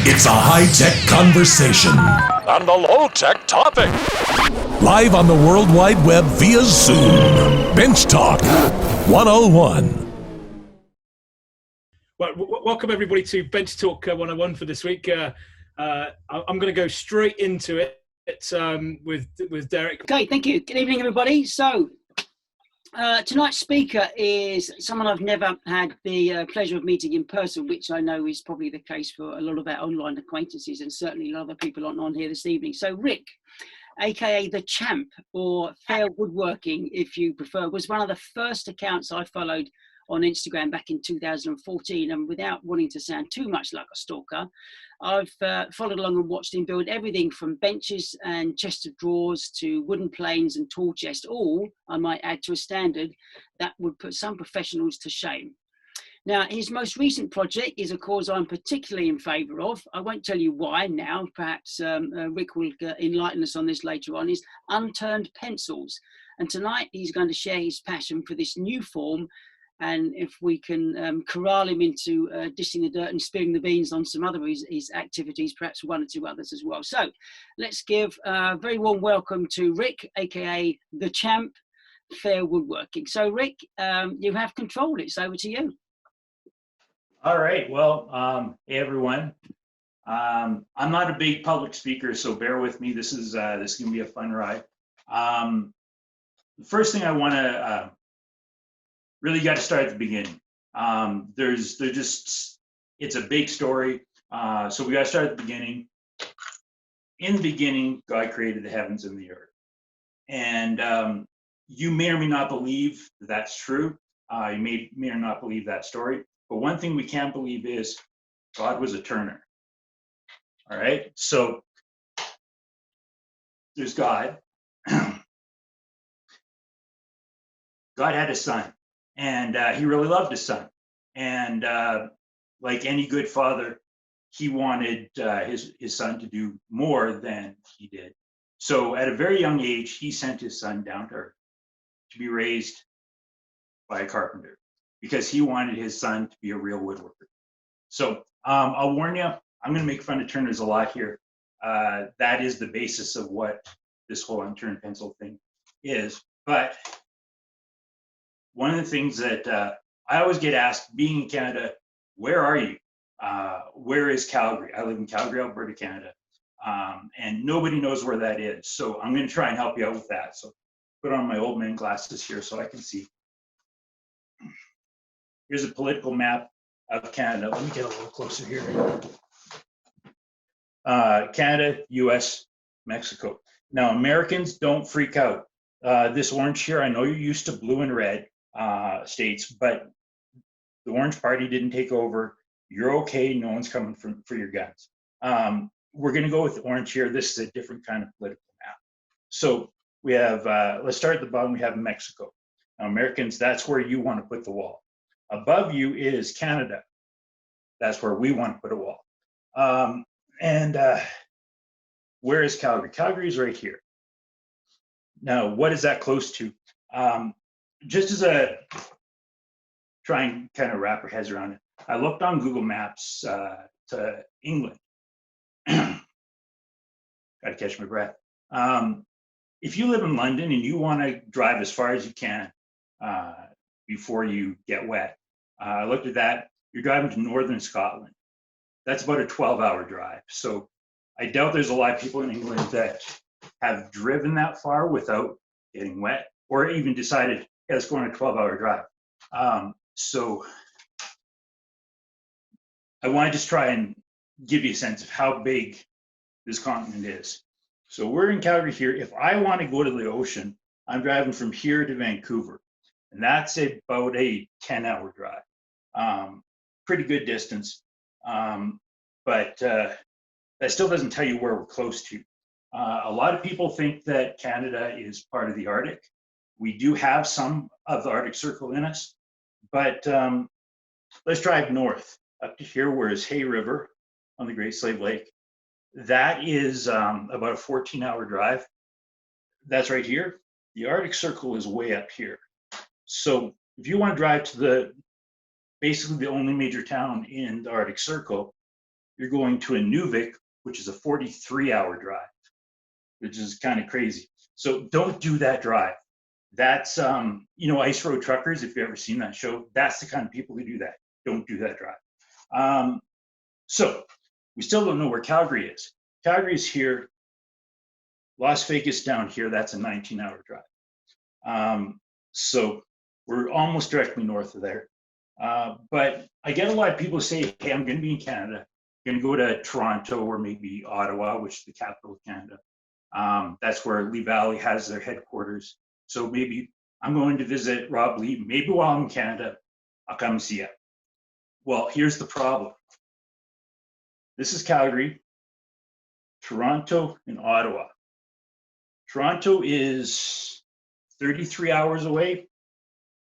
It's a high-tech conversation. And a low-tech topic. Live on the World Wide Web via Zoom. Bench Talk 101. Well, welcome everybody to Bench Talk 101 for this week. I'm going to go straight into it with Derek. Okay, thank you. Good evening, everybody. So tonight's speaker is someone I've never had the pleasure of meeting in person, which I know is probably the case for a lot of our online acquaintances and certainly a lot of people on here this evening. So Ric, aka the Champ, or Fair Woodworking if you prefer, was one of the first accounts I followed on Instagram back in 2014, and without wanting to sound too much like a stalker, I've followed along and watched him build everything from benches and chest of drawers to wooden planes and tool chest, all, I might add, to a standard that would put some professionals to shame. Now, his most recent project is a cause I'm particularly in favour of. I won't tell you why now, perhaps Ric will enlighten us on this later on, is unturned pencils. And tonight he's going to share his passion for this new form, and if we can corral him into dishing the dirt and spilling the beans on some other of his activities, perhaps one or two others as well. So let's give a very warm welcome to Ric, aka the Champ, Fair Woodworking. So Ric, you have control. It's over to you. All right. Well, hey everyone. I'm not a big public speaker, so bear with me. This is going to be a fun ride. The first thing I want to really got to start at the beginning. It's a big story. So we got to start at the beginning. In the beginning, God created the heavens and the earth. And you may or may not believe that's true. You may or not believe that story. But one thing we can't believe is God was a turner. All right. So there's God. God had a son. And he really loved his son. And like any good father, he wanted his son to do more than he did. So at a very young age, he sent his son down to earth to be raised by a carpenter because he wanted his son to be a real woodworker. So I'll warn you, I'm going to make fun of turners a lot here. That is the basis of what this whole unturned pencil thing is. But one of the things that I always get asked, being in Canada, where are you? Where is Calgary? I live in Calgary, Alberta, Canada. And nobody knows where that is. So I'm going to try and help you out with that. So put on my old man glasses here so I can see. Here's a political map of Canada. Let me get a little closer here. Canada, US, Mexico. Now, Americans, don't freak out. This orange here, I know you're used to blue and red states, but the Orange Party didn't take over. You're okay. No one's coming for your guns. We're going to go with orange here. This is a different kind of political map. So we have, let's start at the bottom. We have Mexico. Now, Americans, that's where you want to put the wall. Above you is Canada. That's where we want to put a wall. Where is Calgary? Calgary is right here. Now, what is that close to? Just as a try and kind of wrap our heads around it, I looked on Google Maps to England. Got to catch my breath. If you live in London and you want to drive as far as you can before you get wet, I looked at that. You're driving to northern Scotland. That's about a 12-hour drive. So I doubt there's a lot of people in England that have driven that far without getting wet, or even decided, yeah, let's go on a 12-hour drive. So I want to just try and give you a sense of how big this continent is. So we're in Calgary here. If I want to go to the ocean, I'm driving from here to Vancouver, and that's about a 10-hour drive. Pretty good distance, but that still doesn't tell you where we're close to. A lot of people think that Canada is part of the Arctic. We do have some of the Arctic Circle in us, but let's drive north up to here, where is Hay River on the Great Slave Lake. That is about a 14-hour drive. That's right here. The Arctic Circle is way up here. So if you want to drive to basically the only major town in the Arctic Circle, you're going to Inuvik, which is a 43-hour drive, which is kind of crazy. So don't do that drive. That's, Ice Road Truckers, if you've ever seen that show, that's the kind of people who do that. Don't do that drive. So we still don't know where Calgary is. Calgary is here. Las Vegas down here, that's a 19-hour drive. So we're almost directly north of there. But I get a lot of people say, hey, I'm going to be in Canada. I'm going to go to Toronto or maybe Ottawa, which is the capital of Canada. That's where Lee Valley has their headquarters. So maybe I'm going to visit Rob Lee. Maybe while I'm in Canada, I'll come see you. Well, here's the problem. This is Calgary, Toronto, and Ottawa. Toronto is 33 hours away.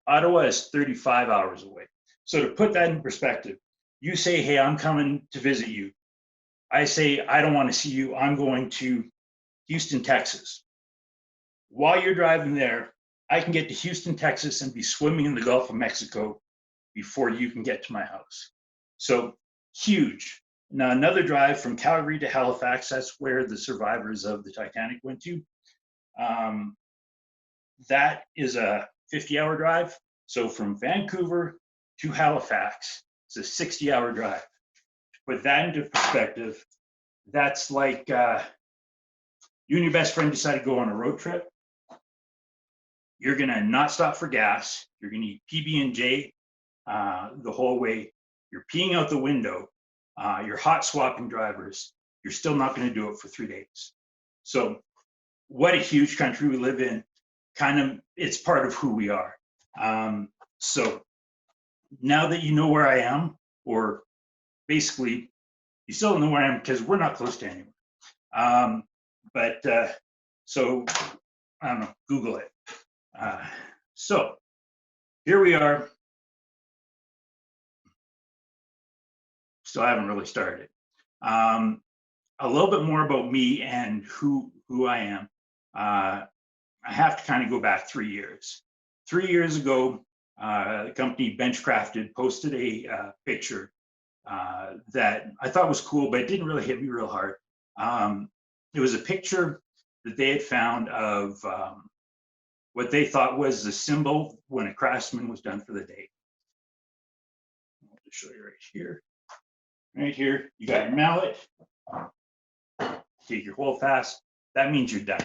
Ottawa is 35 hours away. So to put that in perspective, you say, hey, I'm coming to visit you. I say, I don't want to see you. I'm going to Houston, Texas. While you're driving there, I can get to Houston, Texas and be swimming in the Gulf of Mexico before you can get to my house. So huge. Now, another drive from Calgary to Halifax, that's where the survivors of the Titanic went to. That is a 50-hour drive. So from Vancouver to Halifax, it's a 60-hour drive. To put that into perspective, that's like you and your best friend decide to go on a road trip. You're gonna not stop for gas. You're gonna eat PB&J the whole way. You're peeing out the window. You're hot swapping drivers. You're still not gonna do it for 3 days. So what a huge country we live in. It's part of who we are. So now that you know where I am, or basically you still don't know where I am because we're not close to anyone. So I don't know, Google it. So here we are. Still haven't really started. A little bit more about me and who I am. I have to kind of go back 3 years. 3 years ago, the company Bench posted a picture that I thought was cool, but it didn't really hit me real hard. It was a picture that they had found of what they thought was the symbol when a craftsman was done for the day. I'll just show you right here. Right here, you got your mallet. Take your hold fast. That means you're done.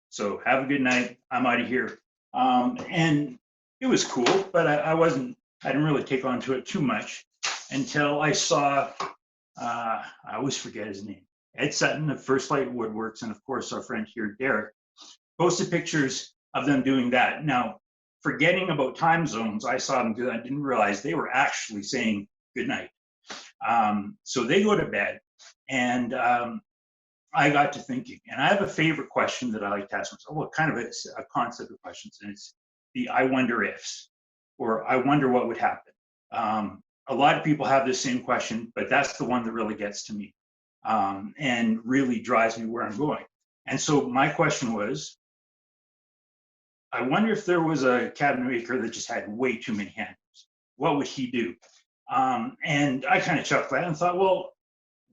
So have a good night. I'm out of here. And it was cool, but I didn't really take on to it too much until I saw, I always forget his name, Ed Sutton of First Light Woodworks, and of course our friend here, Derek, posted pictures of them doing that. Now, forgetting about time zones, I saw them do that. I didn't realize they were actually saying good night. So they go to bed, and I got to thinking, and I have a favorite question that I like to ask myself. Well, kind of a concept of questions, and it's the I wonder ifs, or I wonder what would happen. A lot of people have this same question, but that's the one that really gets to me and really drives me where I'm going. And so my question was, I wonder if there was a cabinet maker that just had way too many handles. What would he do? And I kind of chuckled at it and thought, well,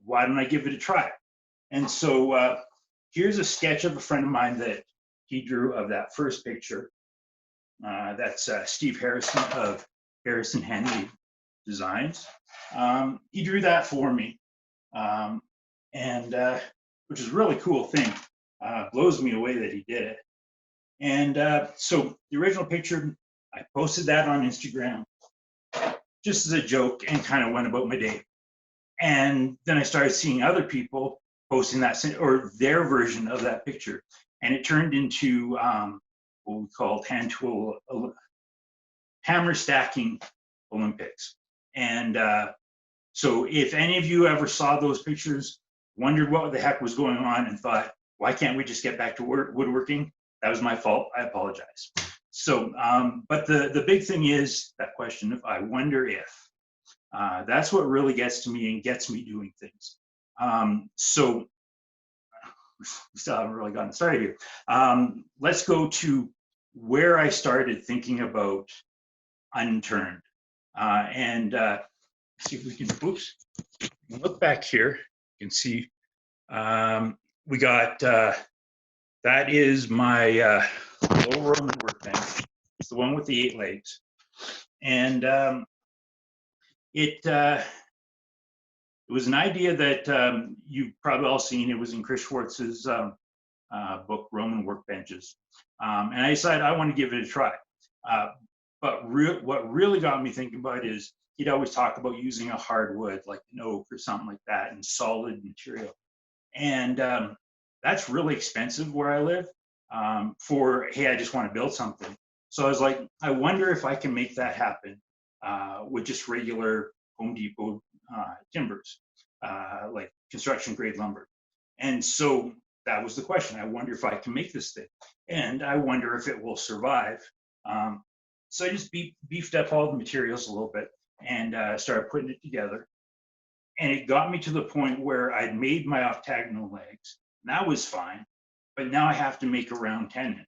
why don't I give it a try? And so here's a sketch of a friend of mine that he drew of that first picture. That's Steve Harrison of Harrison Handmade Designs. He drew that for me, and which is a really cool thing. Blows me away that he did it. And so the original picture, I posted that on Instagram just as a joke and kind of went about my day. And then I started seeing other people posting that or their version of that picture. And it turned into what we called hand tool hammer stacking Olympics. And so if any of you ever saw those pictures, wondered what the heck was going on and thought, why can't we just get back to woodworking? That was my fault. I apologize. So, but the big thing is that question of I wonder if. That's what really gets to me and gets me doing things. So we still haven't really gotten started here. Let's go to where I started thinking about unturned. And see if we can, oops, look back here, you can see we got, that is my low Roman workbench. It's the one with the 8 legs. And it was an idea that you've probably all seen. It was in Chris Schwartz's book, Roman Workbenches. And I decided I want to give it a try. But what really got me thinking about it is he'd always talk about using a hardwood, like an oak or something like that, and solid material. And that's really expensive where I live for, hey, I just want to build something. So I was like, I wonder if I can make that happen with just regular Home Depot timbers, like construction grade lumber. And so that was the question. I wonder if I can make this thing, and I wonder if it will survive. So I just beefed up all the materials a little bit and started putting it together. And it got me to the point where I'd made my octagonal legs, and that was fine. But now I have to make a round tenon.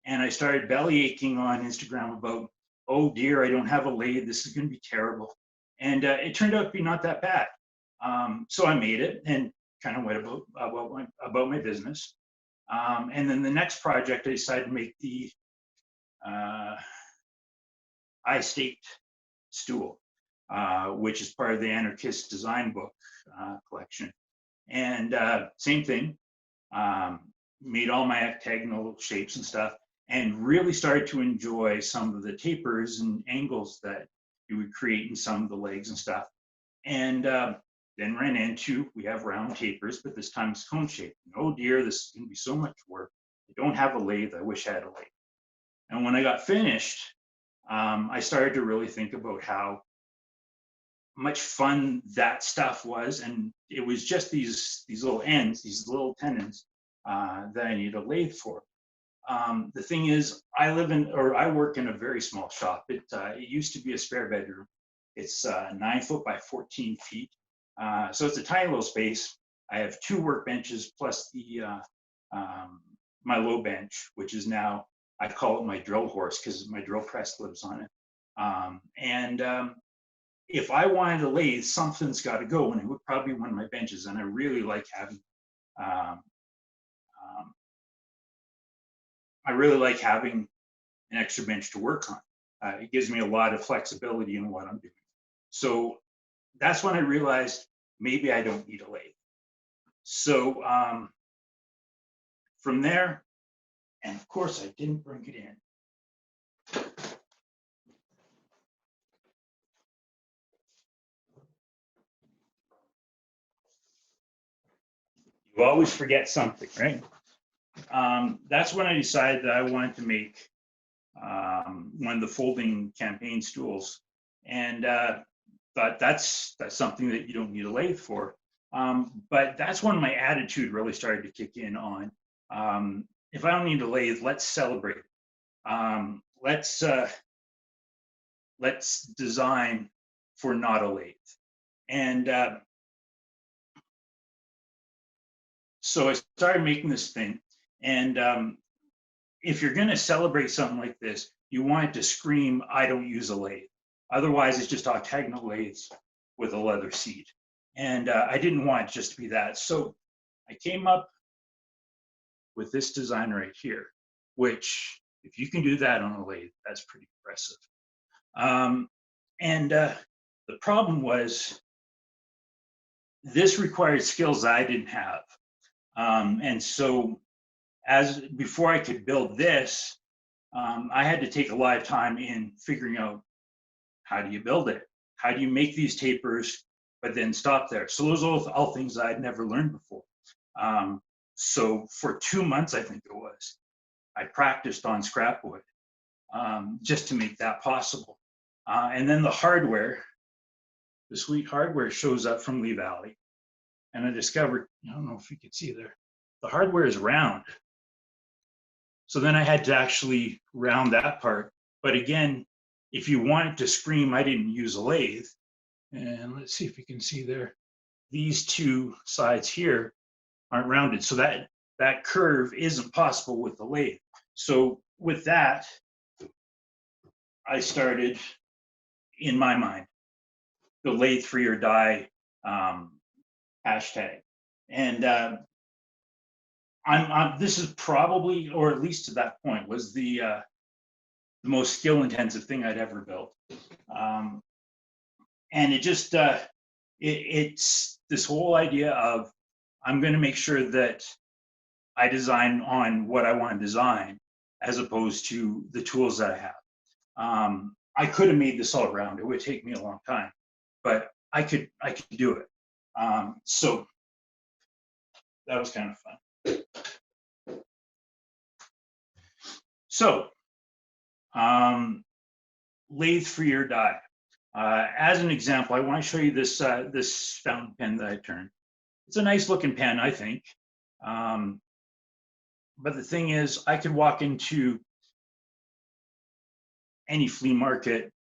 And I started belly aching on Instagram about, oh dear, I don't have a lathe. This is going to be terrible. And it turned out to be not that bad. So I made it and kind of went about my business. And then the next project, I decided to make the I-staked stool, which is part of the Anarchist Design Book collection. And same thing, made all my octagonal shapes and stuff, and really started to enjoy some of the tapers and angles that you would create in some of the legs and stuff. And then ran into, we have round tapers, but this time it's cone shaped. And oh dear, this is going to be so much work. I don't have a lathe. I wish I had a lathe. And when I got finished, I started to really think about how much fun that stuff was. And it was just these little ends, these little tenons that I need a lathe for. The thing is, I work in a very small shop. It used to be a spare bedroom. It's 9 foot by 14 feet. So it's a tiny little space. I have 2 workbenches plus the my low bench, which is now, I call it my drill horse because my drill press lives on it. If I wanted a lathe, something's got to go, and it would probably be one of my benches. And I really like having an extra bench to work on. It gives me a lot of flexibility in what I'm doing. So that's when I realized maybe I don't need a lathe. So from there, and of course I didn't bring it in. You always forget something, right? That's when I decided that I wanted to make one of the folding campaign stools, and thought that's something that you don't need a lathe for. But that's when my attitude really started to kick in on, if I don't need a lathe, let's celebrate. Let's design for not a lathe. And so I started making this thing. And if you're going to celebrate something like this, you want it to scream, I don't use a lathe. Otherwise, it's just octagonal lathes with a leather seat. And I didn't want it just to be that. So I came up with this design right here, which if you can do that on a lathe, that's pretty impressive. The problem was this required skills I didn't have. And so before I could build this, I had to take a lot of time in figuring out, how do you build it? How do you make these tapers, but then stop there? So those are all things I'd never learned before. So for 2 months, I think it was, I practiced on scrap wood just to make that possible. And then the hardware, the sweet hardware shows up from Lee Valley. And I discovered, I don't know if you can see there, the hardware is round. So then I had to actually round that part. But again, if you want it to scream, I didn't use a lathe. And let's see if you can see there, these 2 sides here aren't rounded. So that curve isn't possible with the lathe. So with that, I started, in my mind, the lathe free or die hashtag. And this is probably, or at least to that point, was the most skill-intensive thing I'd ever built. And it just, it's this whole idea of, I'm going to make sure that I design on what I want to design, as opposed to the tools that I have. I could have made this all around. It would take me a long time, but I could do it. So that was kind of fun. So, lathe for your die. As an example, I want to show you this this fountain pen that I turned. It's a nice looking pen, I think. But the thing is, I could walk into any flea market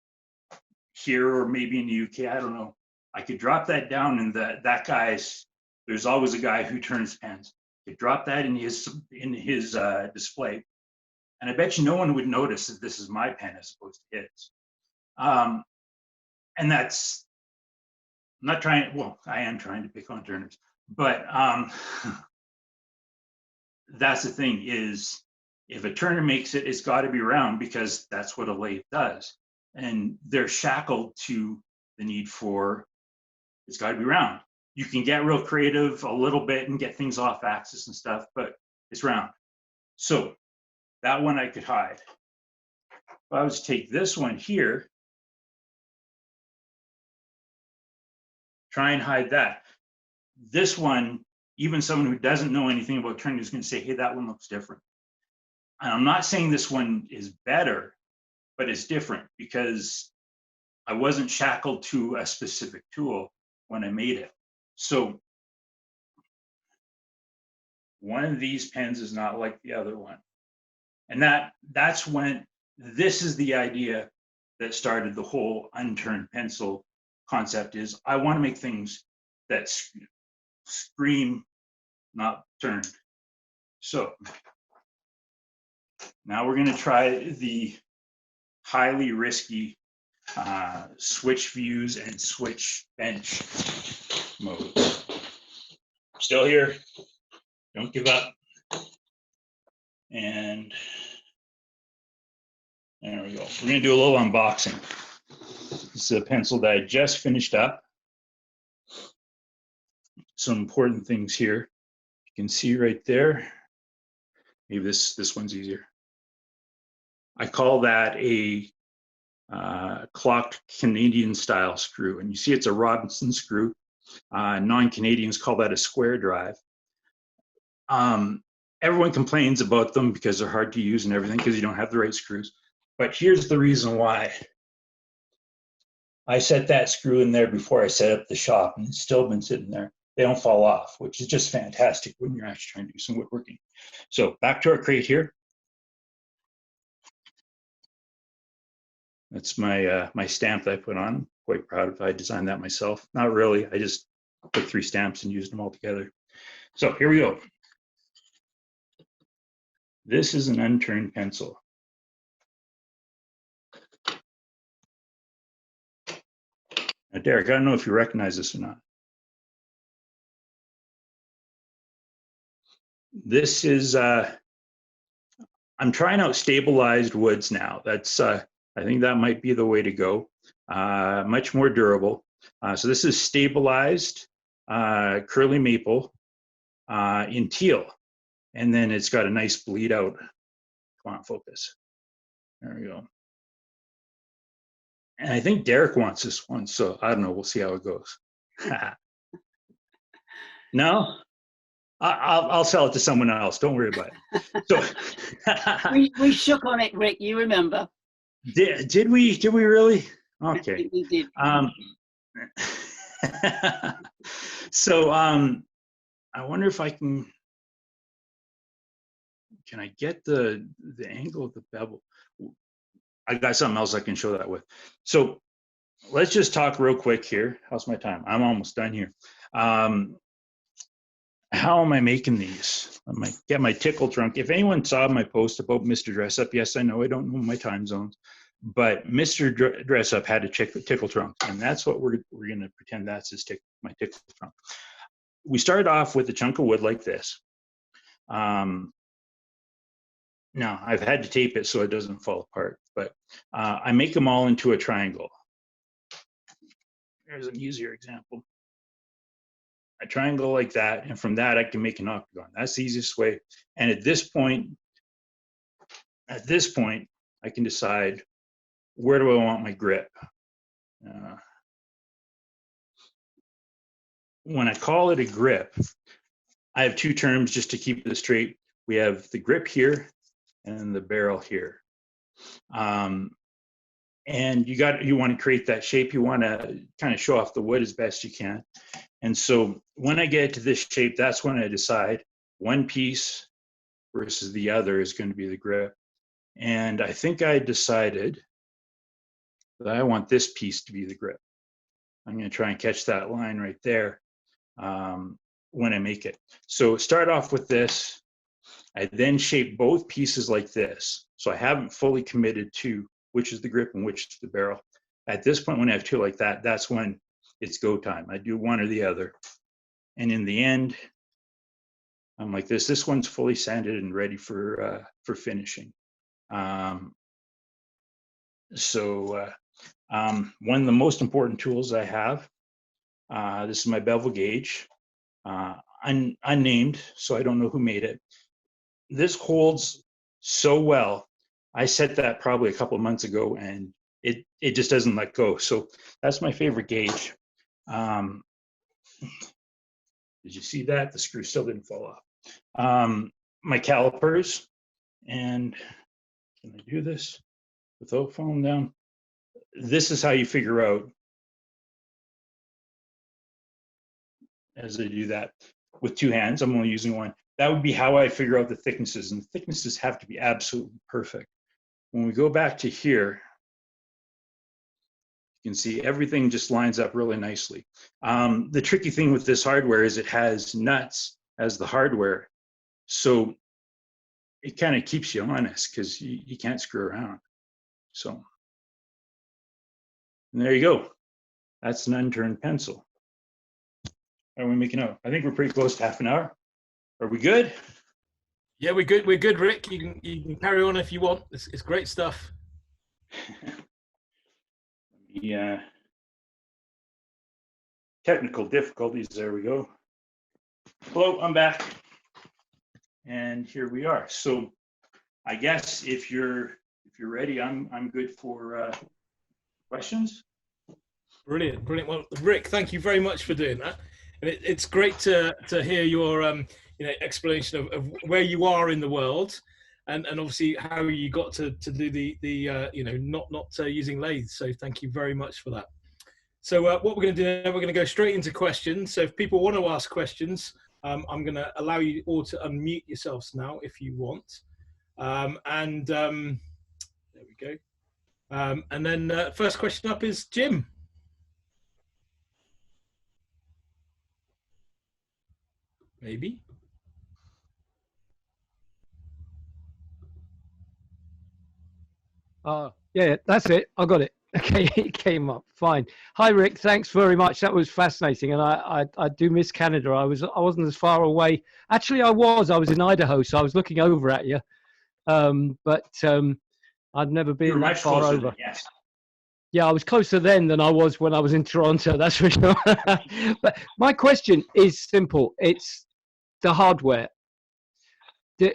here or maybe in the UK, I don't know. I could drop that down, and that guy's, there's always a guy who turns pens. I could drop that in his display, and I bet you no one would notice that this is my pen as opposed to his. And that's, I'm not trying, well, I am trying to pick on turners, but that's the thing is, if a turner makes it, it's got to be round, because that's what a lathe does. And they're shackled to the need for, it's got to be round. You can get real creative a little bit and get things off axis and stuff, but it's round. So that one I could hide. If I was to take this one here, try and hide that. This one, even someone who doesn't know anything about turning is going to say, hey, that one looks different. And I'm not saying this one is better, but it's different because I wasn't shackled to a specific tool when I made it. So one of these pens is not like the other one. And that's when, this is the idea that started the whole unturned pencil concept, is I want to make things that scream, not turned. So now we're going to try the highly risky switch views and switch bench modes. Still here, don't give up. And there we go. We're going to do a little unboxing. This is a pencil that I just finished up. Some important things here. You can see right there. Maybe this one's easier. I call that a clocked Canadian style screw. And you see it's a Robinson screw. Non-Canadians call that a square drive. Everyone complains about them because they're hard to use and everything because you don't have the right screws. But here's the reason why. I set that screw in there before I set up the shop, and it's still been sitting there. They don't fall off, which is just fantastic when you're actually trying to do some woodworking. So back to our crate here. That's my my stamp that I put on. Quite proud of it. I designed that myself. Not really. I just put 3 stamps and used them all together. So here we go. This is an unturned pencil. Now, Derek, I don't know if you recognize this or not. This is, I'm trying out stabilized woods now. That's, I think that might be the way to go. Much more durable. So this is stabilized curly maple in teal. And then it's got a nice bleed out. Come on, focus. There we go. And I think Derek wants this one, so I don't know. We'll see how it goes. No, I'll sell it to someone else. Don't worry about it. So we shook on it, Rick. You remember? Did we? Did we really? Okay. We did. So I wonder if I can. Can I get the angle of the bevel? I got something else I can show that with. So let's just talk real quick here. How's my time? I'm almost done here. How am I making these? I might get my tickle trunk. If anyone saw my post about Mr. Dress Up, yes, I know I don't know my time zones, but Mr. Dress Up had a tickle trunk, and that's what we're going to pretend that's his my tickle trunk. we start off with a chunk of wood like this. Now, I've had to tape it so it doesn't fall apart, but I make them all into a triangle. There's an easier example. A triangle like that, and from that I can make an octagon. That's the easiest way. And at this point, I can decide, where do I want my grip? When I call it a grip, I have two terms just to keep this straight. We have the grip here and the barrel here. And you want to create that shape. You want to kind of show off the wood as best you can. And so when I get to this shape, that's when I decide one piece versus the other is going to be the grip. And I think I decided that I want this piece to be the grip. I'm going to try and catch that line right there when I make it. So start off with this. I then shape both pieces like this. So I haven't fully committed to which is the grip and which is the barrel. At this point, when I have two like that, that's when it's go time. I do one or the other. And in the end, I'm like this. This one's fully sanded and ready for finishing. One of the most important tools I have, this is my bevel gauge, unnamed, so I don't know who made it. This holds so well. I set that probably a couple of months ago, and it just doesn't let go. So that's my favorite gauge. Did you see that? The screw still didn't fall off. My calipers, and can I do this without falling down? This is how you figure out, as I do that with two hands, I'm only using one. That would be how I figure out the thicknesses, and the thicknesses have to be absolutely perfect. When we go back to here, you can see everything just lines up really nicely. The tricky thing with this hardware is it has nuts as the hardware, so it kind of keeps you honest because you can't screw around. So, and there you go. That's an unturned pencil. How are we making out? I think we're pretty close to half an hour. Are we good? Yeah, we're good. We're good, Rick. You can carry on if you want. It's great stuff. Yeah. Technical difficulties. There we go. Hello, I'm back. And here we are. So I guess if you're ready, I'm good for questions. Brilliant. Well, Rick, thank you very much for doing that. And it's great to hear your explanation of where you are in the world, and obviously how you got to do the not using lathes. So thank you very much for that. So what we're going to do now, we're going to go straight into questions. So if people want to ask questions, I'm going to allow you all to unmute yourselves now if you want. There we go. And then first question up is Jim. Maybe. Yeah, that's it. I got it. Okay, it came up. Fine. Hi, Rick. Thanks very much. That was fascinating, and I do miss Canada. I wasn't as far away. Actually, I was in Idaho, so I was looking over at you. But I'd never been that far over. Yes. Yeah, I was closer then than I was when I was in Toronto. That's for sure. But my question is simple. It's the hardware. Yes.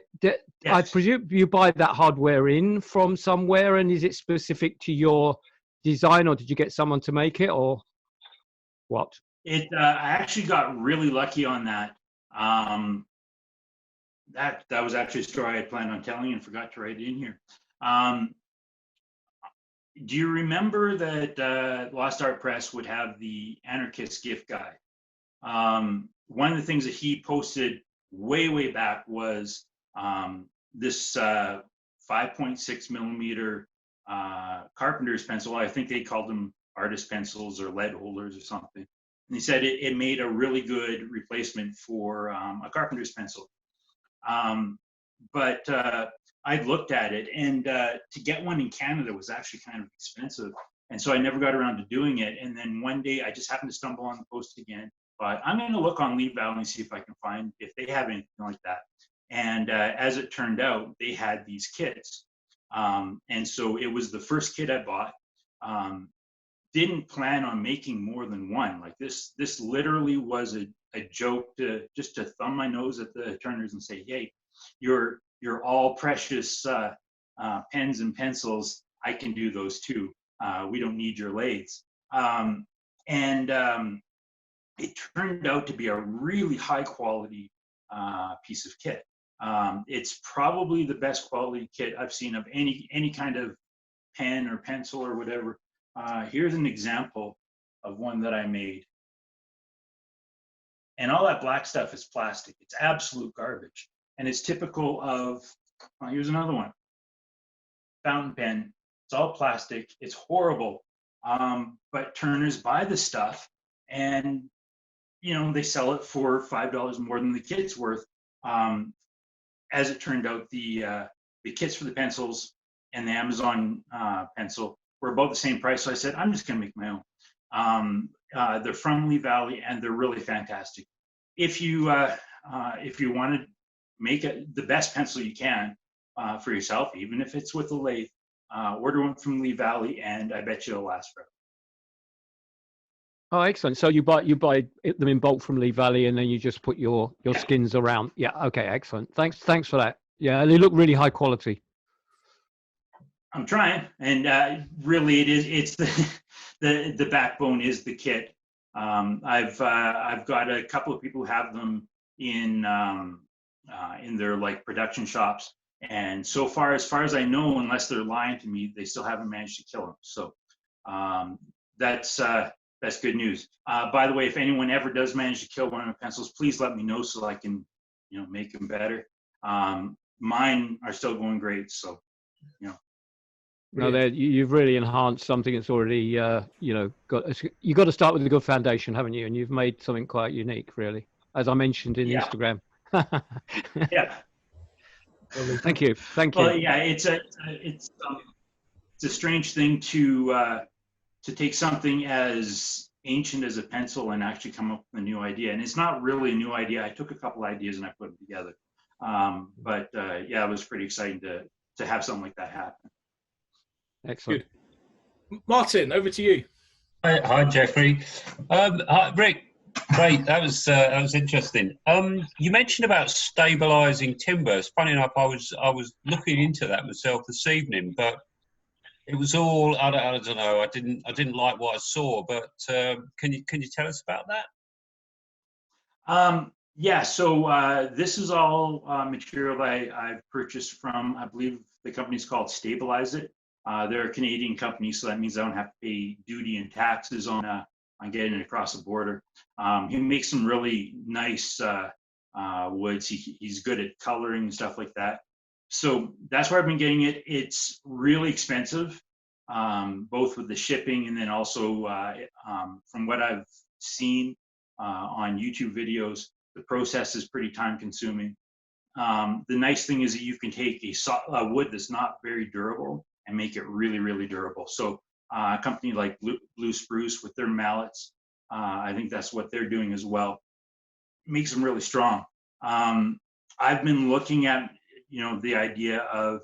I presume you buy that hardware in from somewhere, and is it specific to your design, or did you get someone to make it, or what? I actually got really lucky on that. That was actually a story I had planned on telling and forgot to write it in here. Do you remember that Lost Art Press would have the Anarchist gift guide? One of the things that he posted way back was this 5.6 millimeter carpenter's pencil. I think they called them artist pencils or lead holders or something. And he said it made a really good replacement for a carpenter's pencil. But I'd looked at it, and to get one in Canada was actually kind of expensive. And so I never got around to doing it. And then one day I just happened to stumble on the post again. but I'm going to look on Lee Valley and see if I can find if they have anything like that. And as it turned out, they had these kits. And so it was the first kit I bought. Didn't plan on making more than one. Like this literally was a joke just to thumb my nose at the turners and say, hey, you're all precious pens and pencils. I can do those too. We don't need your lathes. It turned out to be a really high quality piece of kit. It's probably the best quality kit I've seen of any kind of pen or pencil or whatever. Here's an example of one that I made. And all that black stuff is plastic. It's absolute garbage. And it's typical of, here's another one. Fountain pen. It's all plastic. It's horrible. But turners buy the stuff and, they sell it for $5 more than the kit's worth. As it turned out, the kits for the pencils and the Amazon pencil were about the same price. So I said, I'm just going to make my own. They're from Lee Valley and they're really fantastic. If you want to make the best pencil you can for yourself, even if it's with a lathe, order one from Lee Valley and I bet you it'll last forever. Oh, excellent. So you buy them in bulk from Lee Valley and then you just put your skins around. Yeah. Okay. Excellent. Thanks for that. Yeah. They look really high quality. I'm trying, and really, it's the backbone is the kit. I've got a couple of people who have them in their like production shops, and so far as I know, unless they're lying to me, they still haven't managed to kill them. So that's good news. By the way, if anyone ever does manage to kill one of my pencils, please let me know so I can make them better. Mine are still going great, so No, you've really enhanced something that's already, you've got to start with a good foundation, haven't you? And you've made something quite unique, really, as I mentioned in Instagram. Yeah. Thank you. Well, yeah, it's a strange thing to take something as ancient as a pencil and actually come up with a new idea. And it's not really a new idea. I took a couple ideas and I put them together. It was pretty exciting to have something like that happen. Excellent. Good. Martin, over to you. Hi, Geoffrey. Hi, Rick. Great. That was interesting. You mentioned about stabilizing timber. It's funny enough, I was looking into that myself this evening, but it was all I don't know. I didn't like what I saw. But can you tell us about that? Yeah. So this is all material I've purchased from, I believe the company's called Stabilize It. They're a Canadian company, so that means I don't have to pay duty and taxes on getting it across the border. He makes some really nice woods. He's good at coloring and stuff like that. So that's where I've been getting it. It's really expensive, both with the shipping and then also from what I've seen on YouTube videos, the process is pretty time consuming. The nice thing is that you can take a wood that's not very durable and make it really, really durable. So a company like Blue Spruce with their mallets, I think that's what they're doing as well. It makes them really strong. I've been looking at, the idea of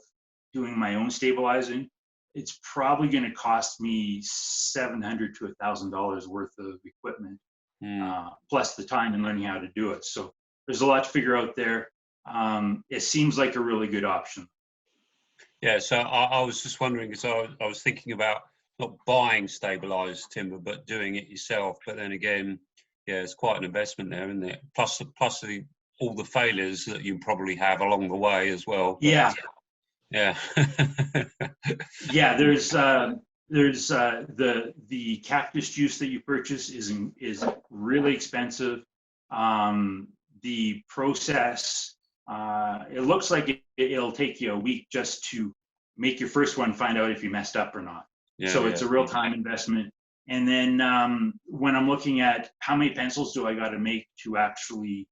doing my own stabilizing. It's probably going to cost me $700 to $1,000 worth of equipment, plus the time and learning how to do it. So there's a lot to figure out there. It seems like a really good option. Yeah, so I was just wondering, because I was thinking about not buying stabilized timber, but doing it yourself. But then again, yeah, it's quite an investment there, isn't it? Plus all the failures that you probably have along the way as well. But, yeah. Yeah, there's the cactus juice that you purchase is really expensive. The process, it looks like it'll take you a week just to make your first one, find out if you messed up or not. So it's a real time investment. And then when I'm looking at how many pencils do I got to make to actually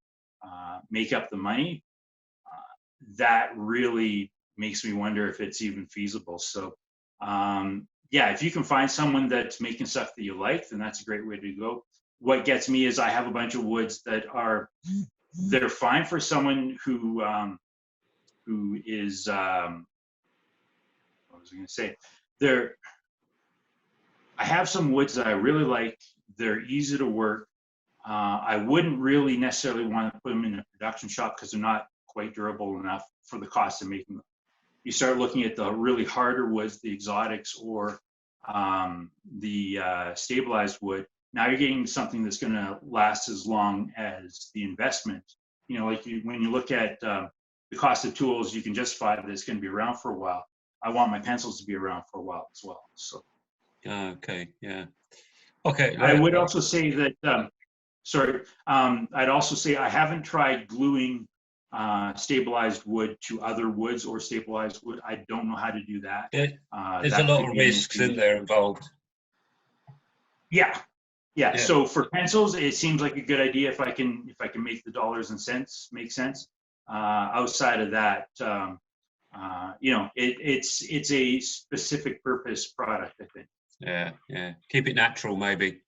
make up the money, that really makes me wonder if it's even feasible. So if you can find someone that's making stuff that you like, then that's a great way to go. what gets me is I have a bunch of woods that they're fine for someone who is, what was I going to say? I have some woods that I really like. They're easy to work. I wouldn't really necessarily want to put them in a production shop because they're not quite durable enough for the cost of making them. You start looking at the really harder woods, the exotics or the stabilized wood. Now you're getting something that's going to last as long as the investment. You know, like when you look at the cost of tools, you can justify that it's going to be around for a while. I want my pencils to be around for a while as well. So. Okay. Yeah. Okay. I would also say that. I'd also say I haven't tried gluing stabilized wood to other woods or stabilized wood. I don't know how to do that. There's a lot of risks in there involved. Yeah. So for pencils, it seems like a good idea if I can make the dollars and cents make sense. Outside of that, you know, it's a specific purpose product, I think. Yeah. Keep it natural, maybe.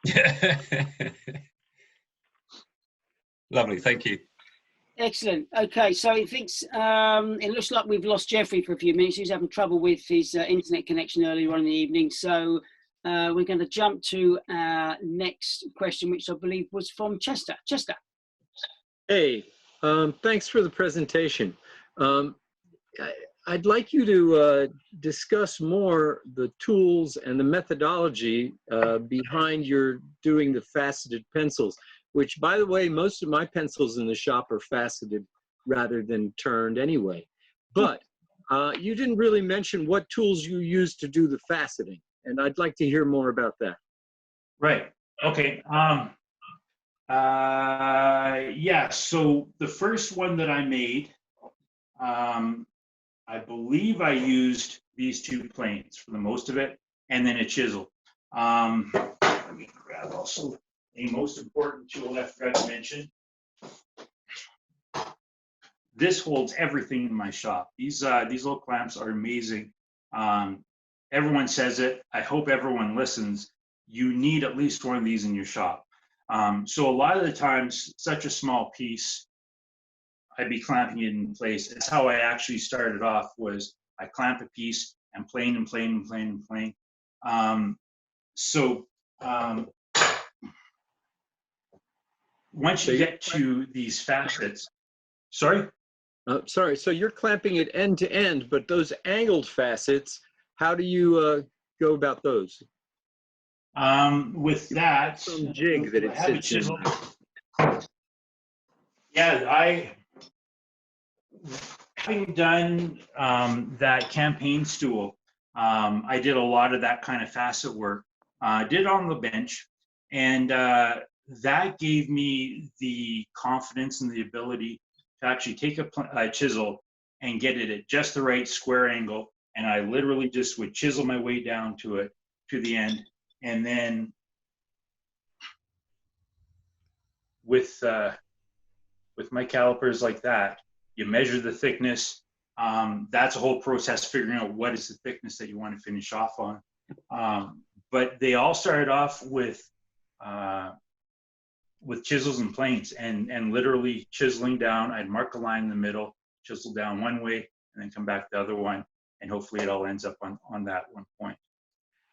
Yeah. Lovely, thank you. Excellent. Okay, so it looks like we've lost Geoffrey for a few minutes. He was having trouble with his internet connection earlier on in the evening. So we're going to jump to our next question, which I believe was from Chester. Chester. Hey, thanks for the presentation. I'd like you to discuss more the tools and the methodology behind your doing the faceted pencils, which, by the way, most of my pencils in the shop are faceted rather than turned anyway. But you didn't really mention what tools you use to do the faceting, and I'd like to hear more about that. Right. Okay. Yeah. So the first one that I made, I believe I used these two planes for the most of it, and then a chisel. Let me grab also a most important tool I forgot to mention. This holds everything in my shop. These little clamps are amazing. Everyone says it. I hope everyone listens. You need at least one of these in your shop. So a lot of the times, such a small piece, I'd be clamping it in place. It's how I actually started off, was I clamp a piece and plane and plane and plane and plane. Once you get to these facets, sorry? Sorry, so you're clamping it end to end, but those angled facets, how do you go about those? With that, some jig that it sits in. Yeah, having done that campaign stool, I did a lot of that kind of facet work. I did it on the bench, and that gave me the confidence and the ability to actually take a chisel and get it at just the right square angle. And I literally just would chisel my way down to it, to the end. And then with my calipers like that, you measure the thickness. That's a whole process, figuring out what is the thickness that you want to finish off on. But they all started off with chisels and planes, and literally chiseling down. I'd mark a line in the middle, chisel down one way, and then come back the other one, and hopefully it all ends up on that one point.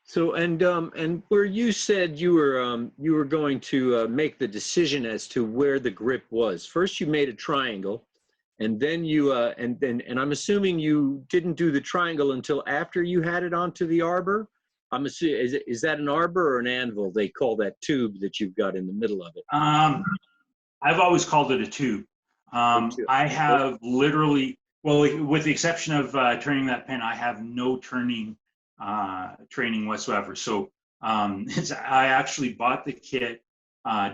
So, and where you said you were going to make the decision as to where the grip was. First, you made a triangle, and then and I'm assuming you didn't do the triangle until after you had it onto the arbor. I'm assuming, is that an arbor or an anvil? They call that tube that you've got in the middle of it. I've always called it a tube. I have literally, well, with the exception of turning that pen, I have no turning training whatsoever. So I actually bought the kit,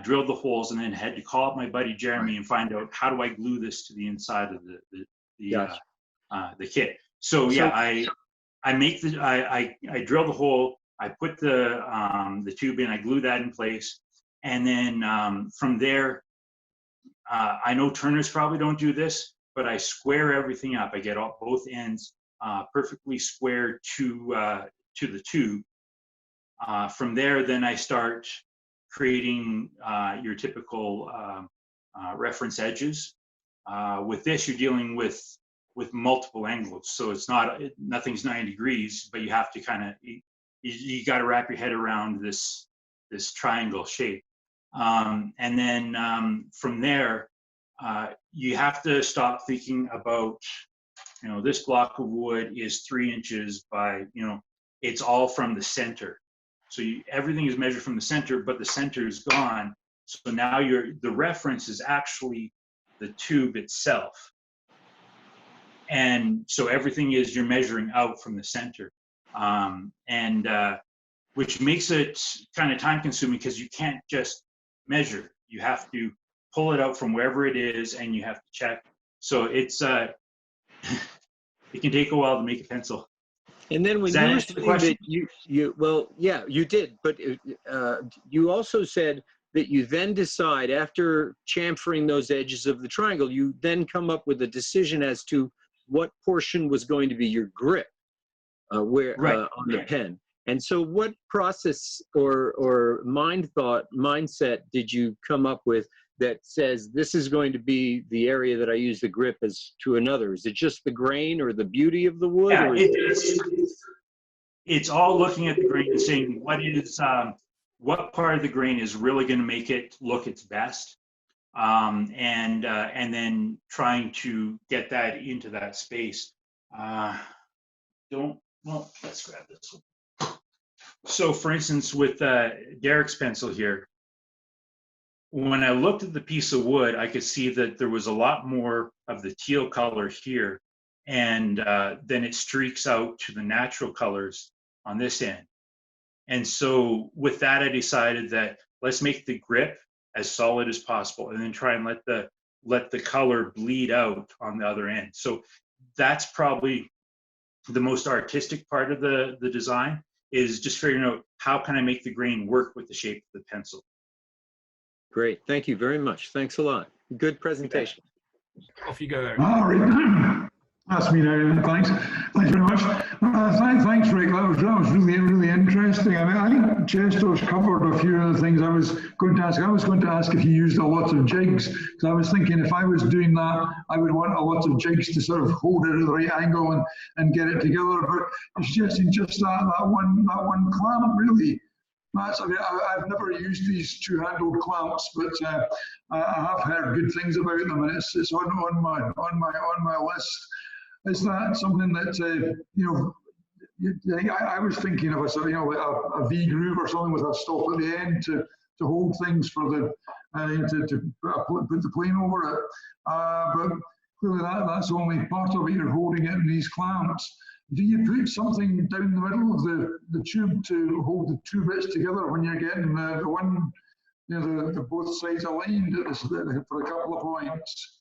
drilled the holes, and then had to call up my buddy Jeremy and find out, how do I glue this to the inside of the kit. So yeah, I drill the hole, I put the tube in, I glue that in place, and then from there, I know turners probably don't do this, but I square everything up. I get both ends perfectly square to the tube. From there, then I start creating your typical reference edges. With this, you're dealing with multiple angles, so it's nothing's 90 degrees, but you have to kind of you got to wrap your head around this triangle shape, and then from there you have to stop thinking about, this block of wood is 3 inches by, it's all from the center. So everything is measured from the center, but the center is gone. So now the reference is actually the tube itself. And so everything you're measuring out from the center. Which makes it kind of time consuming because you can't just measure. You have to pull it out from wherever it is and you have to check. So it's, it can take a while to make a pencil. And then when you were saying that well, yeah, you did, but you also said that you then decide, after chamfering those edges of the triangle, you then come up with a decision as to what portion was going to be your grip on the pen. And so what process or mindset did you come up with that says this is going to be the area that I use the grip as to another? Is it just the grain or the beauty of the wood? Yeah, it's all looking at the grain and saying what part of the grain is really going to make it look its best, and then trying to get that into that space. Let's grab this one. So for instance, with Derek's pencil here, when I looked at the piece of wood, I could see that there was a lot more of the teal color here, and then it streaks out to the natural colors on this end. And so with that, I decided that let's make the grip as solid as possible, and then try and let the color bleed out on the other end. So that's probably the most artistic part of the design, is just figuring out how can I make the grain work with the shape of the pencil. Great, thank you very much. Thanks a lot. Good presentation. Off you go, Eric. All right. That's me now. Thanks very much. Thanks, Rick. That was really interesting. I think Chester's covered a few of the things I was going to ask. I was going to ask if you used a lot of jigs, because I was thinking if I was doing that, I would want a lot of jigs to sort of hold it at the right angle and get it together. But it's just that one clamp, really. I've never used these two-handled clamps, but I have heard good things about them, and it's on my list. Is that something that I was thinking of a V groove or something with a stop at the end to hold things for the to put the plane over it, but clearly that's only part of it. You're holding it in these clamps. Do you put something down the middle of the tube to hold the two bits together when you're getting the one, the both sides aligned for a couple of points?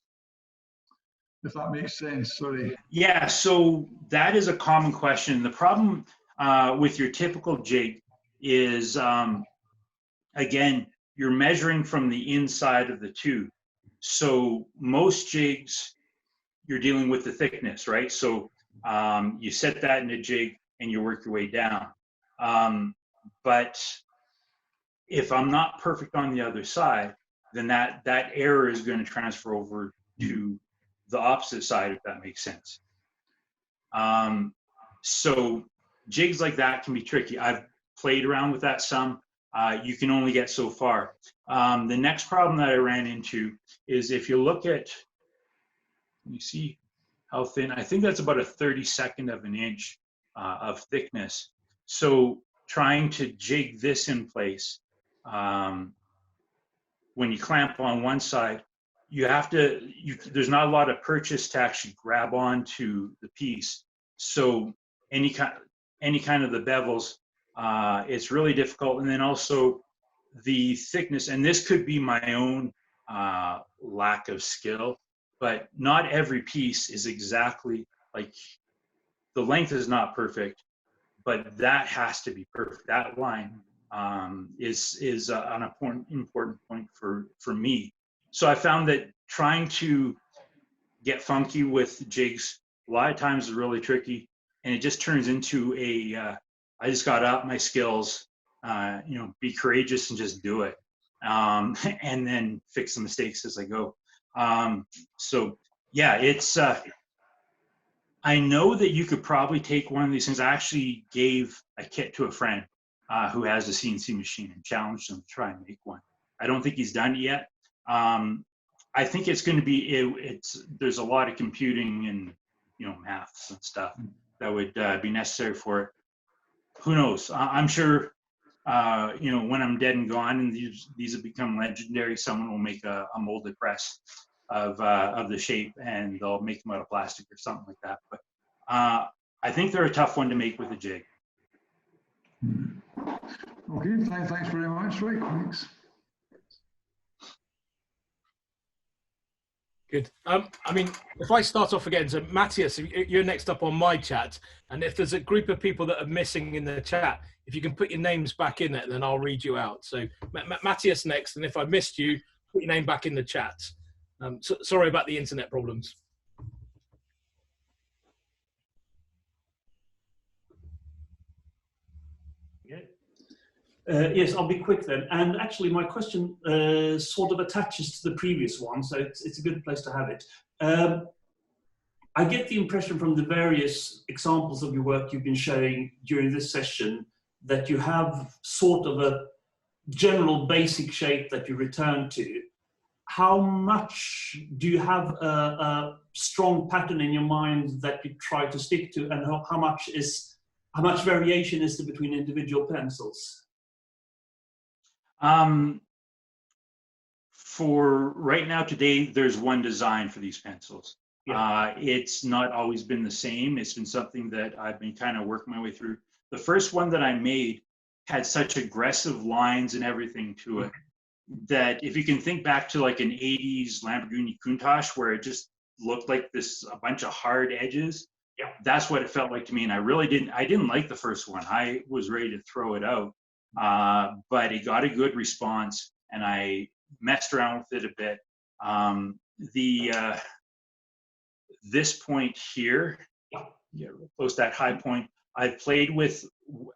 If that makes sense, sorry. Yeah, so that is a common question. The problem with your typical jig is, again, you're measuring from the inside of the tube. So most jigs, you're dealing with the thickness, right? So you set that in a jig and you work your way down. But if I'm not perfect on the other side, then that error is going to transfer over to the opposite side, if that makes sense. So jigs like that can be tricky. I've played around with that some. You can only get so far. The next problem that I ran into is if you look at, you see how thin, I think that's about a 32nd of an inch of thickness. So trying to jig this in place, when you clamp on one side, you have to, there's not a lot of purchase to actually grab onto the piece. So any kind of the bevels, it's really difficult. And then also the thickness, and this could be my own lack of skill, but not every piece is exactly like, the length is not perfect, but that has to be perfect. That line is an important point for me. So I found that trying to get funky with jigs a lot of times is really tricky, and it just turns into I just got up my skills be courageous and just do it, and then fix the mistakes as I go. So yeah, it's. I know that you could probably take one of these things. I actually gave a kit to a friend who has a CNC machine and challenged him to try and make one. I don't think he's done it yet. I think it's going to be. There's a lot of computing and maths and stuff that would be necessary for it. Who knows? I'm sure. When I'm dead and gone, and these have become legendary, someone will make a molded press of the shape, and they'll make them out of plastic or something like that. But I think they're a tough one to make with a jig. Okay, thanks very much, Rick. Thanks. Good. I mean, if I start off again, so Matthias, you're next up on my chat, and if there's a group of people that are missing in the chat, if you can put your names back in it, then I'll read you out. So Matthias next, and if I missed you, put your name back in the chat. Sorry about the internet problems. Yes, I'll be quick then. And actually, my question sort of attaches to the previous one, so it's a good place to have it. I get the impression from the various examples of your work you've been showing during this session that you have sort of a general basic shape that you return to. How much do you have a strong pattern in your mind that you try to stick to, and how much variation is there between individual pencils? For right now today, there's one design for these pencils. Yeah. It's not always been the same. It's been something that I've been kind of working my way through. The first one that I made had such aggressive lines and everything to it that if you can think back to like an 80s Lamborghini Countach where it just looked like a bunch of hard edges, yeah, that's what it felt like to me. And I didn't like the first one. I was ready to throw it out. But it got a good response, and I messed around with it a bit. This point here, close to that high point, I've played with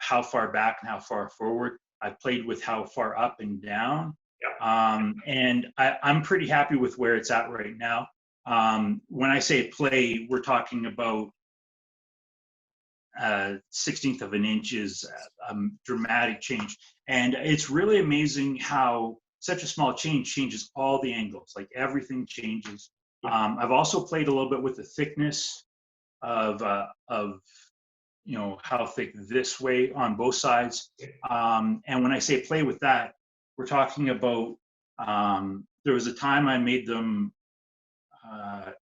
how far back and how far forward. I've played with how far up and down. And I'm pretty happy with where it's at right now. When I say play, we're talking about 1/16 of an inch is a dramatic change. And it's really amazing how such a small change changes all the angles, like everything changes. I've also played a little bit with the thickness of how thick this way on both sides. And when I say play with that, we're talking about, there was a time I made them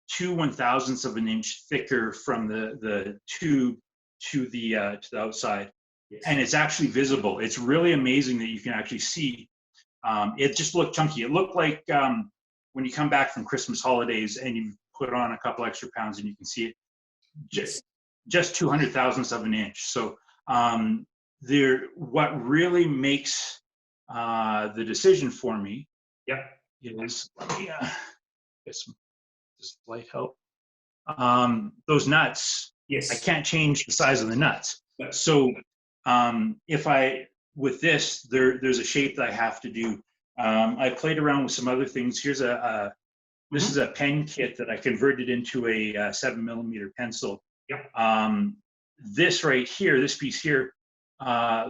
2 1/1000ths of an inch thicker from the tube to the outside. Yes. And it's actually visible. It's really amazing that you can actually see. It just looked chunky. It looked like when you come back from Christmas holidays and you put on a couple extra pounds and you can see it just 200,000ths of an inch. So what really makes the decision for me is, let me get some, does light help? Those nuts. Yes. I can't change the size of the nuts. No. So with this, there's a shape that I have to do. I played around with some other things. Here's this is a pen kit that I converted into a 7mm pencil. Yep. This right here, this piece here,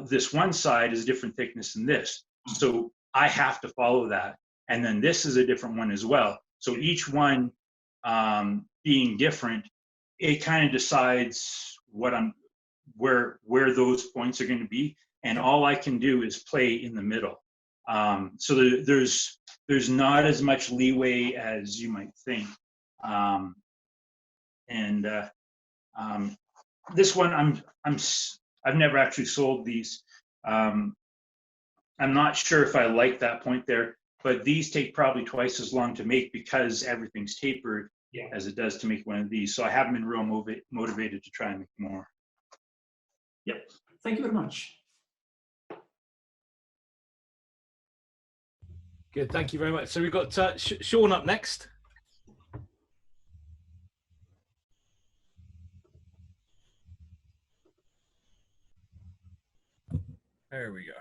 this one side is a different thickness than this. So I have to follow that. And then this is a different one as well. So each one being different, it kind of decides where those points are going to be, and all I can do is play in the middle. So there's not as much leeway as you might think. This one I've never actually sold these. I'm not sure if I like that point there, but these take probably twice as long to make because everything's tapered. Yeah. As it does to make one of these. So I haven't been real motivated to try and make more. Yep. Thank you very much. Good. Thank you very much. So we've got Sean up next. There we go.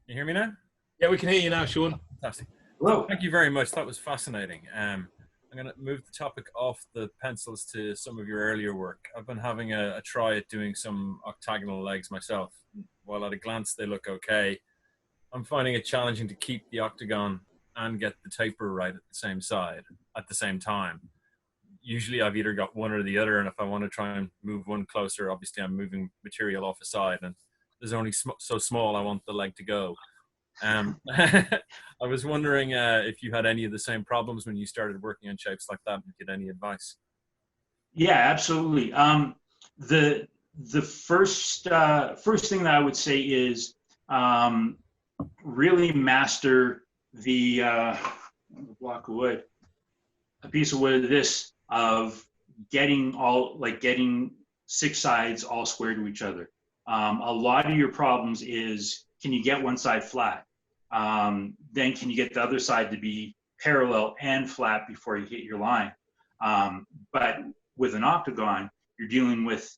You hear me now? Yeah, we can hear you now, Sean. Fantastic. Hello. Thank you very much. That was fascinating. I'm going to move the topic off the pencils to some of your earlier work. I've been having a try at doing some octagonal legs myself. While at a glance they look okay, I'm finding it challenging to keep the octagon and get the taper right at the same side at the same time. Usually I've either got one or the other, and if I want to try and move one closer, obviously I'm moving material off a side, and there's only so small I want the leg to go. I was wondering if you had any of the same problems when you started working on shapes like that, and get any advice. Yeah, absolutely. The first thing that I would say is really master the block of wood, a piece of wood, of getting 6 sides all square to each other. A lot of your problems is, can you get one side flat? Then can you get the other side to be parallel and flat before you hit your line? But with an octagon, you're dealing with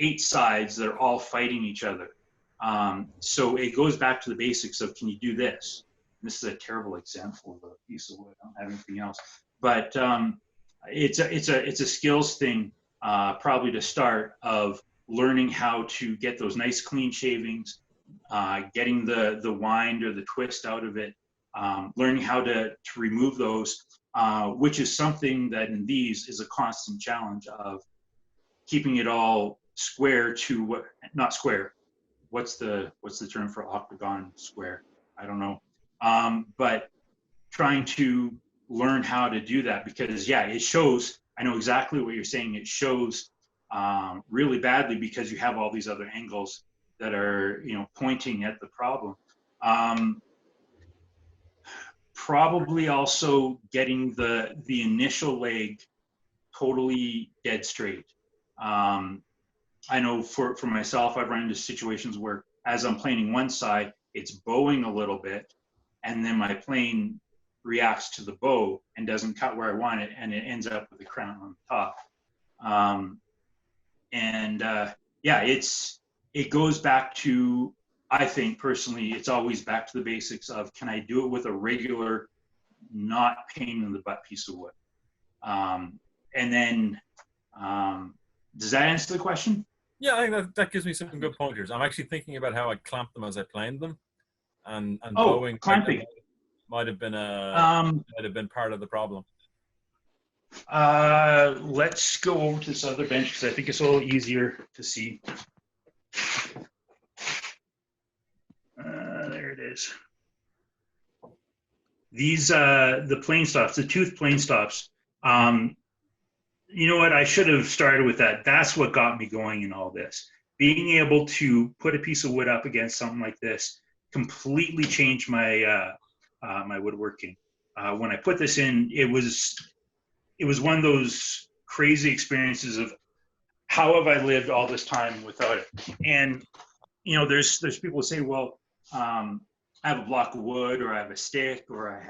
8 sides that are all fighting each other. So it goes back to the basics of, can you do this? And this is a terrible example of a piece of wood. I don't have anything else, but it's a skills thing, probably to start, of learning how to get those nice clean shavings, getting the wind or the twist out of it, learning how to remove those, which is something that in these is a constant challenge of keeping it all square to not square. What's the term for octagon square? I don't know. But trying to learn how to do that, because yeah, it shows, I know exactly what you're saying. It shows really badly because you have all these other angles that are, pointing at the problem. Probably also getting the initial leg totally dead straight. I know for myself, I've run into situations where as I'm planing one side, it's bowing a little bit, and then my plane reacts to the bow and doesn't cut where I want it, and it ends up with a crown on the top. Yeah, it goes back to, I think personally, it's always back to the basics of, can I do it with a regular, not pain in the butt piece of wood? And then, does that answer the question? Yeah, I think that gives me some good pointers. I'm actually thinking about how I clamp them as I planed them, and bowing clamping might have been part of the problem. Let's go over to this other bench because I think it's a little easier to see. There it is. These the plane stops, the tooth plane stops. You know what? I should have started with that. That's what got me going in all this. Being able to put a piece of wood up against something like this completely changed my my woodworking. When I put this in, it was one of those crazy experiences of, how have I lived all this time without it? And there's people who say, well, I have a block of wood, or I have a stick, or I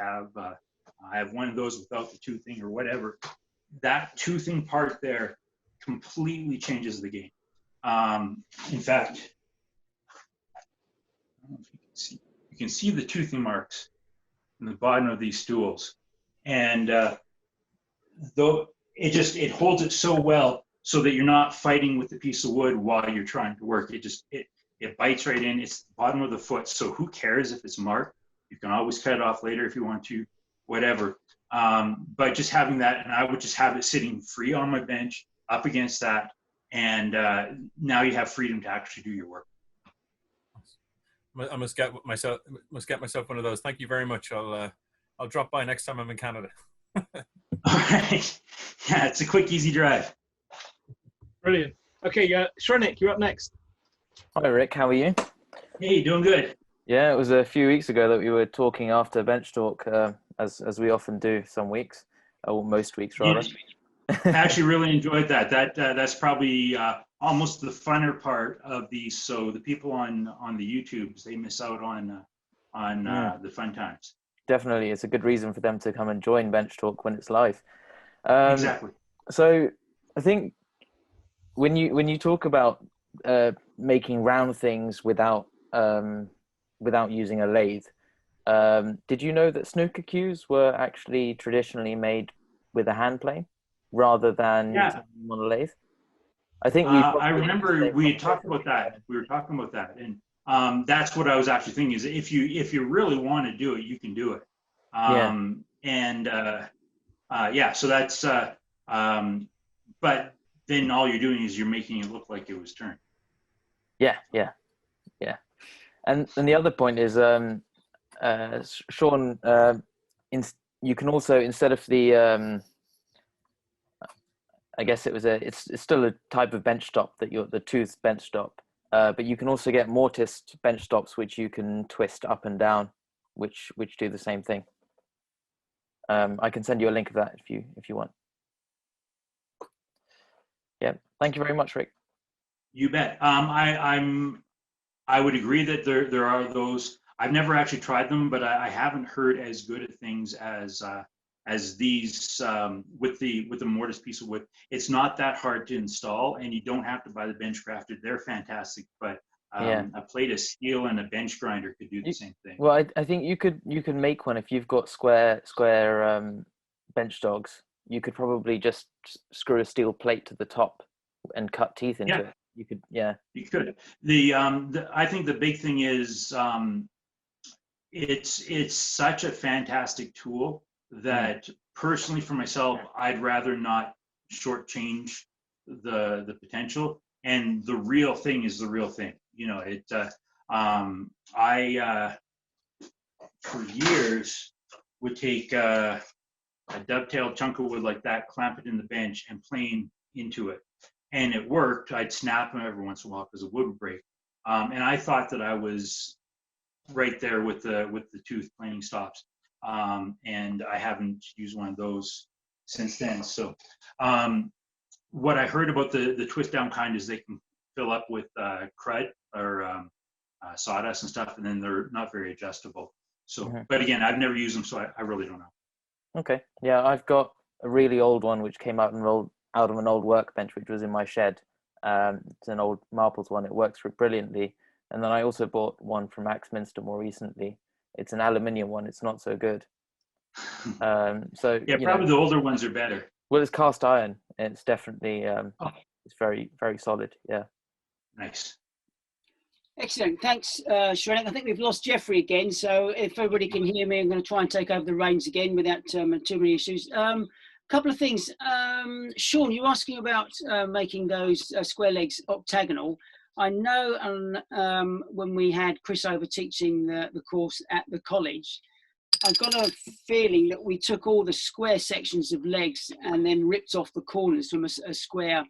have one of those without the toothing, or whatever. That toothing part there completely changes the game. In fact, I don't know if you can see the toothing marks in the bottom of these stools, and though it holds it so well so that you're not fighting with the piece of wood while you're trying to work. It bites right in. It's the bottom of the foot, so who cares if it's marked? You can always cut it off later if you want to, whatever. But just having that, and I would just have it sitting free on my bench up against that, and now you have freedom to actually do your work. I must get myself one of those. Thank you very much. I'll drop by next time I'm in Canada. All right. Yeah, it's a quick, easy drive. Brilliant. Okay, Shrenik, you're up next. Hi, Rick. How are you? Hey, doing good. Yeah, it was a few weeks ago that we were talking after Bench Talk, as we often do some weeks, or most weeks rather. Yeah. I actually really enjoyed that. That's probably almost the funner part of these. So the people on the YouTubes, they miss out on the fun times. Definitely, it's a good reason for them to come and join Bench Talk when it's live. Exactly. So I think when you talk about making round things without without using a lathe. Did you know that snooker cues were actually traditionally made with a hand plane rather than Yeah. on a lathe? I think I remember we talked about that. We were talking about that, and that's what I was actually thinking. Is if you really want to do it, you can do it. And yeah, so that's. But then all you're doing is you're making it look like it was turned. Yeah. And the other point is, Sean, you can also, instead of the, I guess it's still a type of bench stop that the tooth bench stop, but you can also get mortised bench stops which you can twist up and down, which do the same thing. I can send you a link of that if you want. Yeah, thank you very much, Rick. You bet. I would agree that there are those. I've never actually tried them, but I haven't heard as good of things as these with the mortise piece of wood. It's not that hard to install, and you don't have to buy the bench crafted. They're fantastic, but a plate of steel and a bench grinder could do the same thing. Well, I think you could make one if you've got square bench dogs. You could probably just screw a steel plate to the top and cut teeth into it. You could, You could. I think the big thing is it's such a fantastic tool that personally for myself, I'd rather not shortchange the potential. And the real thing is the real thing. You know, I for years would take a dovetailed chunk of wood like that, clamp it in the bench, and plane into it, and it worked. I'd snap them every once in a while because the wood would break, and I thought that I was right there with the tooth planing stops, and I haven't used one of those since then. So what I heard about the twist down kind is they can fill up with crud or sawdust and stuff, and then they're not very adjustable. So, but again, I've never used them, so I really don't know. Okay. Yeah, I've got a really old one which came out of an old workbench which was in my shed. It's an old Marples one. It works brilliantly. And then I also bought one from Axminster more recently. It's an aluminium one. It's not so good. So yeah, probably the older ones are better. Well, it's cast iron. And it's definitely it's very, very solid. Yeah. Nice. Excellent. Thanks, Shrenik. I think we've lost Geoffrey again. So if everybody can hear me, I'm going to try and take over the reins again without too many issues. Couple of things. Sean, you're asking about making those square legs octagonal. I know when we had Chris over teaching the course at the college, I've got a feeling that we took all the square sections of legs and then ripped off the corners from a square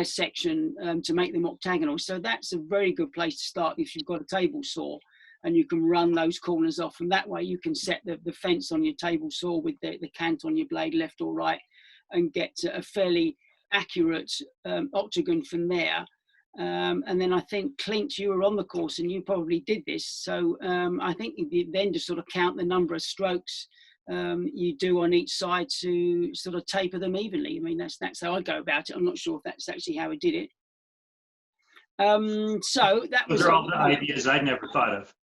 section to make them octagonal. So that's a very good place to start if you've got a table saw and you can run those corners off. And that way you can set the fence on your table saw with the cant on your blade, left or right, and get a fairly accurate octagon from there. And then I think, Clint, you were on the course and you probably did this. So I think you then just sort of count the number of strokes you do on each side to sort of taper them evenly. I mean, that's how I go about it. I'm not sure if that's actually how I did it. So that was. Those are all the ideas I'd never thought of.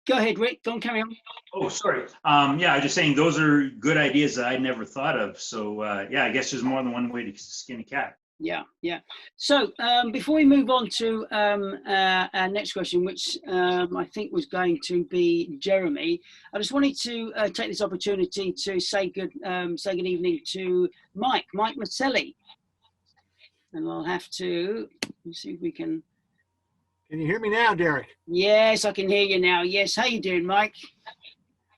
Go ahead, Rick. Go on, carry on. Oh, sorry. Yeah, I'm just saying those are good ideas that I'd never thought of. So yeah, I guess there's more than one way to skin a cat. Yeah. So before we move on to our next question, which I think was going to be Jeremy, I just wanted to take this opportunity to say good evening to Mike Maselli, and I'll have to see if we can. Can you hear me now, Derek? Yes, I can hear you now. Yes, how you doing, Mike?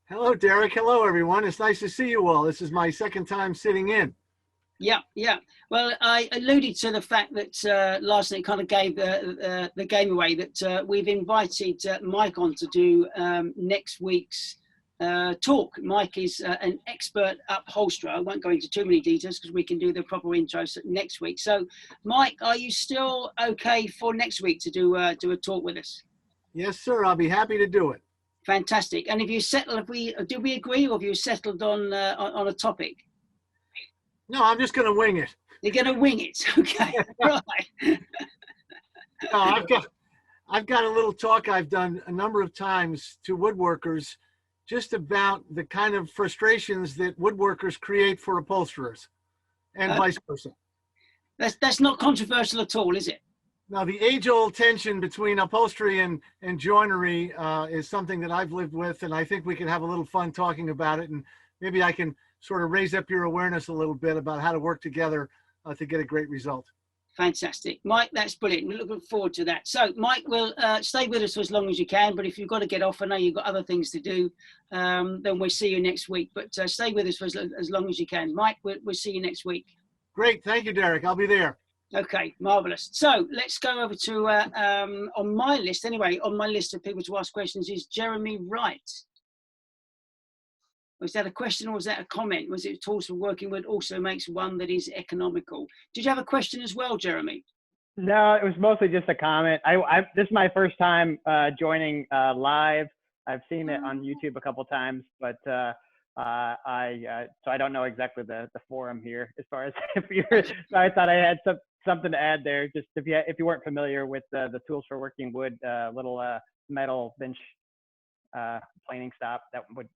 Hello, Derek. Hello, everyone. It's nice to see you all. This is my second time sitting in. Yeah. Well, I alluded to the fact that last night kind of gave the game away that we've invited Mike on to do next week's talk. Mike is an expert upholsterer. I won't go into too many details because we can do the proper intros next week. So, Mike, are you still okay for next week to do a talk with us? Yes, sir. I'll be happy to do it. Fantastic. And have you settled? Did we agree, or have you settled on a topic? No, I'm just going to wing it. You're going to wing it, okay? Right. No, I've got a little talk I've done a number of times to woodworkers just about the kind of frustrations that woodworkers create for upholsterers and vice versa. That's not controversial at all, is it? Now, the age-old tension between upholstery and joinery is something that I've lived with, and I think we can have a little fun talking about it, and maybe I can sort of raise up your awareness a little bit about how to work together to get a great result. Fantastic. Mike, that's brilliant. We're looking forward to that. So, Mike, will stay with us for as long as you can, but if you've got to get off, I know you've got other things to do, then we'll see you next week. But stay with us for as long as you can. Mike, we'll see you next week. Great. Thank you, Derek. I'll be there. Okay, marvelous. So let's go over to, on my list anyway, on my list of people to ask questions is Jeremy Wright. Was that a question or was that a comment? Was it tools for working with also makes one that is economical? Did you have a question as well, Jeremy? No, it was mostly just a comment. This is my first time joining live. I've seen it on YouTube a couple times, but so I don't know exactly the forum here as far as if you're. So I thought I had something to add there. Just if you weren't familiar with the tools for working wood, little metal bench planing stop, that would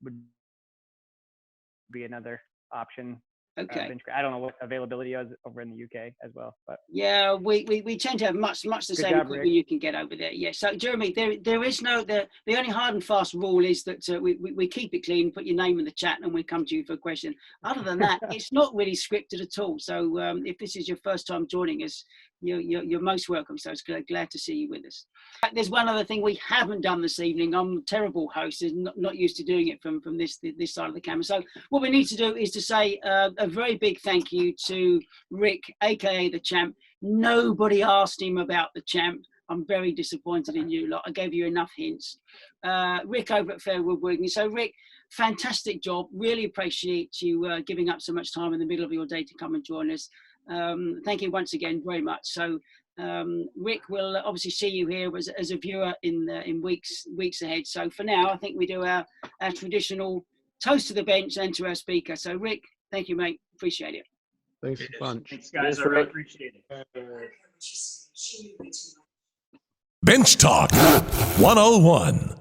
be another option. Okay. I don't know what availability is over in the UK as well, but yeah, we tend to have much the Good same job, equipment Rick. you can get over there. Yeah. So Jeremy, there is no the only hard and fast rule is that we keep it clean. Put your name in the chat, and we come to you for a question. Other than that, it's not really scripted at all. So if this is your first time joining us, you're most welcome. So it's glad to see you with us. There's one other thing we haven't done this evening. I'm a terrible host, not used to doing it from this side of the camera. So what we need to do is to say a very big thank you to Rick, aka the Champ. Nobody asked him about the Champ. I'm very disappointed in you lot. I gave you enough hints. Rick over at Fair Woodworking. So Rick, fantastic job. Really appreciate you giving up so much time in the middle of your day to come and join us. Thank you once again very much. So Rick will obviously see you here as a viewer in weeks ahead. So for now, I think we do our traditional toast to the bench and to our speaker. So Rick, thank you, mate. Appreciate it. Thanks a bunch. Thanks, guys. I really appreciate it. Bench Talk 101.